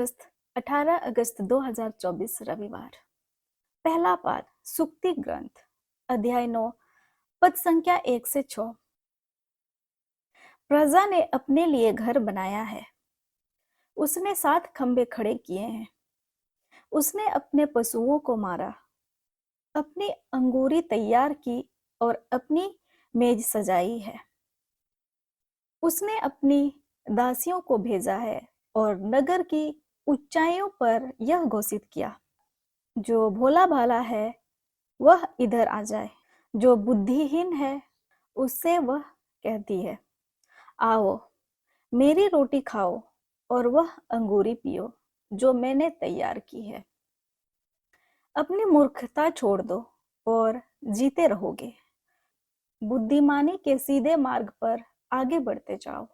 अगस्त 18 अगस्त 2024 रविवार। पहला पाठ सुक्ति ग्रंथ अध्याय 9 पद संख्या 1 से 6। प्रजा ने अपने लिए घर बनाया है, उसने 7 खंबे खड़े किए हैं, उसने अपने पशुओं को मारा, अपनी अंगूरी तैयार की और अपनी मेज सजाई है। उसने अपनी दासियों को भेजा है और नगर की ऊंचाइयों पर यह घोषित किया, जो भोला भाला है वह इधर आ जाए, जो बुद्धिहीन है उससे वह कहती है, आओ मेरी रोटी खाओ और वह अंगूरी पियो जो मैंने तैयार की है। अपनी मूर्खता छोड़ दो और जीते रहोगे, बुद्धिमानी के सीधे मार्ग पर आगे बढ़ते जाओ।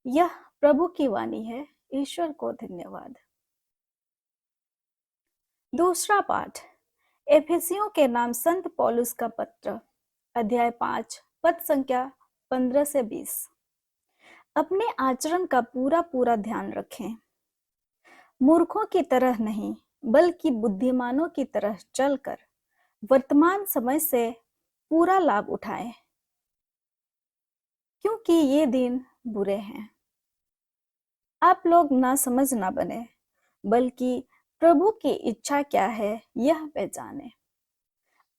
यह प्रभु की वाणी है, ईश्वर को धन्यवाद। दूसरा पाठ एफेसियों के नाम संत पौलुस का पत्र अध्याय 5 पद संख्या 15 से 20। अपने आचरण का पूरा ध्यान रखें, मूर्खों की तरह नहीं बल्कि बुद्धिमानों की तरह चलकर वर्तमान समय से पूरा लाभ उठाएं, क्योंकि ये दिन बुरे हैं। आप लोग ना समझ ना बने, बल्कि प्रभु की इच्छा क्या है यह पहचाने।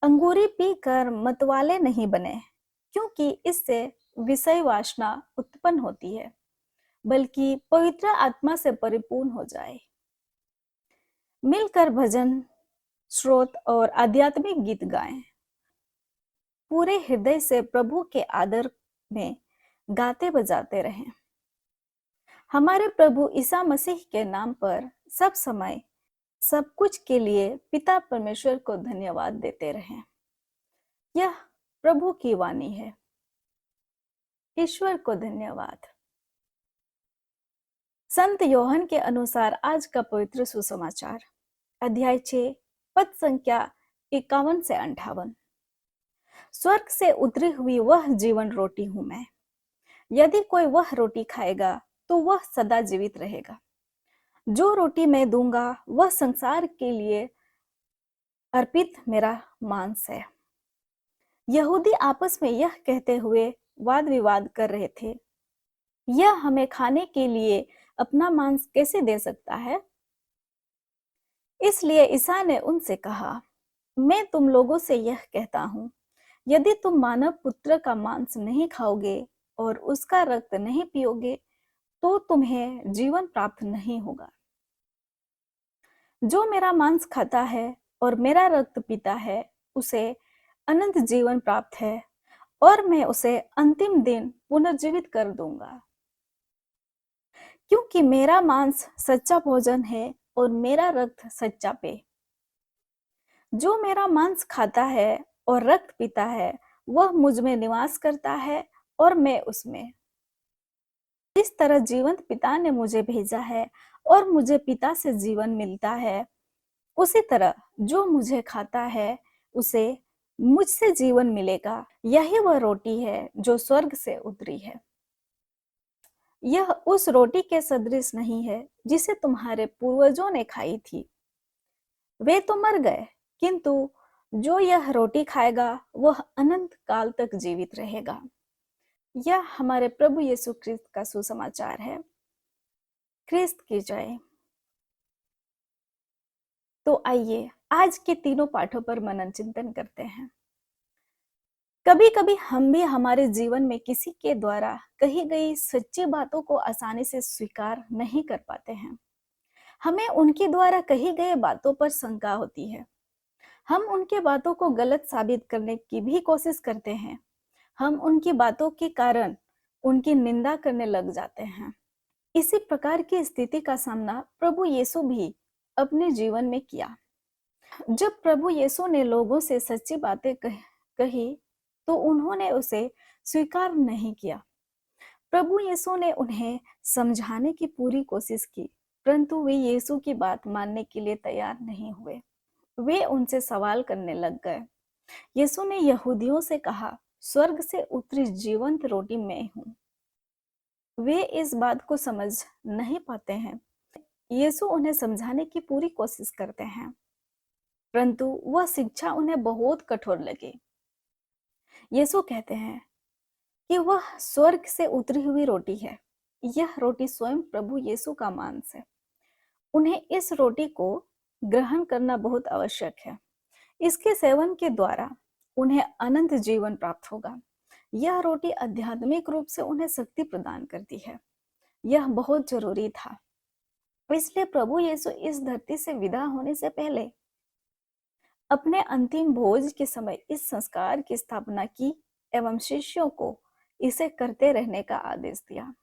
अंगूरी पीकर मतवाले नहीं बने, क्योंकि इससे विषय वासना उत्पन्न होती है, बल्कि पवित्र आत्मा से परिपूर्ण हो जाए। मिलकर भजन, श्रोत और आध्यात्मिक गीत गाएं। पूरे हृदय से प्रभु के आदर में गाते बजाते रहें। हमारे प्रभु ईसा मसीह के नाम पर सब समय सब कुछ के लिए पिता परमेश्वर को धन्यवाद देते रहें। यह प्रभु की वाणी है, ईश्वर को धन्यवाद। संत योहन के अनुसार आज का पवित्र सुसमाचार अध्याय 6 पद संख्या 51 से 58। स्वर्ग से उतरी हुई वह जीवन रोटी हूं मैं, यदि कोई वह रोटी खाएगा तो वह सदा जीवित रहेगा। जो रोटी मैं दूंगा वह संसार के लिए अर्पित मेरा मांस है। यहूदी आपस में यह कहते हुए वाद विवाद कर रहे थे, यह हमें खाने के लिए अपना मांस कैसे दे सकता है? इसलिए ईसा ने उनसे कहा, मैं तुम लोगों से यह कहता हूं, यदि तुम मानव पुत्र का मांस नहीं खाओगे और उसका रक्त नहीं पियोगे तो तुम्हें जीवन प्राप्त नहीं होगा। जो मेरा मांस खाता है और मेरा रक्त पीता है उसे अनंत जीवन प्राप्त है, और मैं उसे अंतिम दिन पुनर्जीवित कर दूंगा। क्योंकि मेरा मांस सच्चा भोजन है और मेरा रक्त सच्चा पेय। जो मेरा मांस खाता है और रक्त पीता है वह मुझ में निवास करता है और मैं उसमें। इस तरह जीवंत पिता ने मुझे भेजा है और मुझे पिता से जीवन मिलता है, उसी तरह जो मुझे खाता है उसे मुझसे जीवन मिलेगा। यही वह रोटी है जो स्वर्ग से उतरी है। यह उस रोटी के सदृश नहीं है जिसे तुम्हारे पूर्वजों ने खाई थी, वे तो मर गए, किंतु जो यह रोटी खाएगा वह अनंत काल तक जीवित रहेगा। यह हमारे प्रभु यीशु ख्रिस्त का सुसमाचार है। ख्रिस्त की जय। तो आइए आज के तीनों पाठों पर मनन चिंतन करते हैं। कभी कभी हम भी हमारे जीवन में किसी के द्वारा कही गई सच्ची बातों को आसानी से स्वीकार नहीं कर पाते हैं। हमें उनके द्वारा कही गई बातों पर शंका होती है। हम उनके बातों को गलत साबित करने की भी कोशिश करते हैं। हम उनकी बातों के कारण उनकी निंदा करने लग जाते हैं। इसी प्रकार की स्थिति का सामना प्रभु यीशु भी अपने जीवन में किया। जब प्रभु यीशु ने लोगों से सच्ची बातें कही तो उन्होंने उसे स्वीकार नहीं किया। प्रभु यीशु ने उन्हें समझाने की पूरी कोशिश की, परंतु वे यीशु की बात मानने के लिए तैयार नहीं हुए। वे उनसे सवाल करने लग गए। यीशु ने यहूदियों से कहा, स्वर्ग से उतरी जीवंत रोटी मैं हूं। वे इस बात को समझ नहीं पाते हैं। यीशु उन्हें समझाने की पूरी कोशिश करते हैं, परंतु वह शिक्षा उन्हें बहुत कठोर लगी। यीशु कहते हैं कि वह स्वर्ग से उतरी हुई रोटी है। यह रोटी स्वयं प्रभु यीशु का मांस है। उन्हें इस रोटी को ग्रहण करना बहुत आवश्यक है। इसके सेवन के द्वारा उन्हें अनंत जीवन प्राप्त होगा। यह रोटी आध्यात्मिक रूप से उन्हें शक्ति प्रदान करती है। यह बहुत जरूरी था। इसलिए प्रभु यीशु इस धरती से विदा होने से पहले अपने अंतिम भोज के समय इस संस्कार की स्थापना की एवं शिष्यों को इसे करते रहने का आदेश दिया।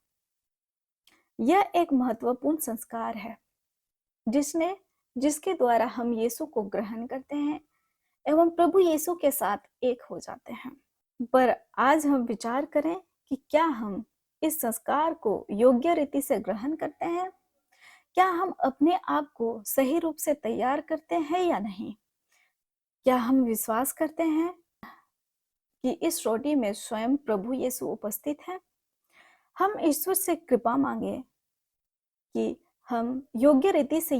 यह एक महत्वपूर्ण संस्कार है जिसके द्वारा हम यीशु को ग्रहण करते हैं एवं प्रभु यीशु के साथ एक हो जाते हैं। पर आज हम विचार करें कि क्या हम इस संस्कार को योग्य रीति से ग्रहण करते हैं? क्या हम अपने आप को सही रूप से तैयार करते हैं या नहीं? क्या हम विश्वास करते हैं कि इस रोटी में स्वयं प्रभु यीशु उपस्थित है? हम ईश्वर से कृपा मांगे कि हम योग्य रीति से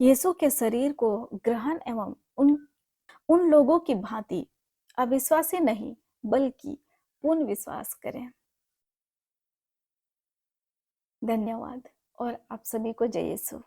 यीशु के शरीर को ग्रहण एवं उन लोगों की भांति अविश्वासी नहीं बल्कि पूर्ण विश्वास करें। धन्यवाद और आप सभी को जय यीशु।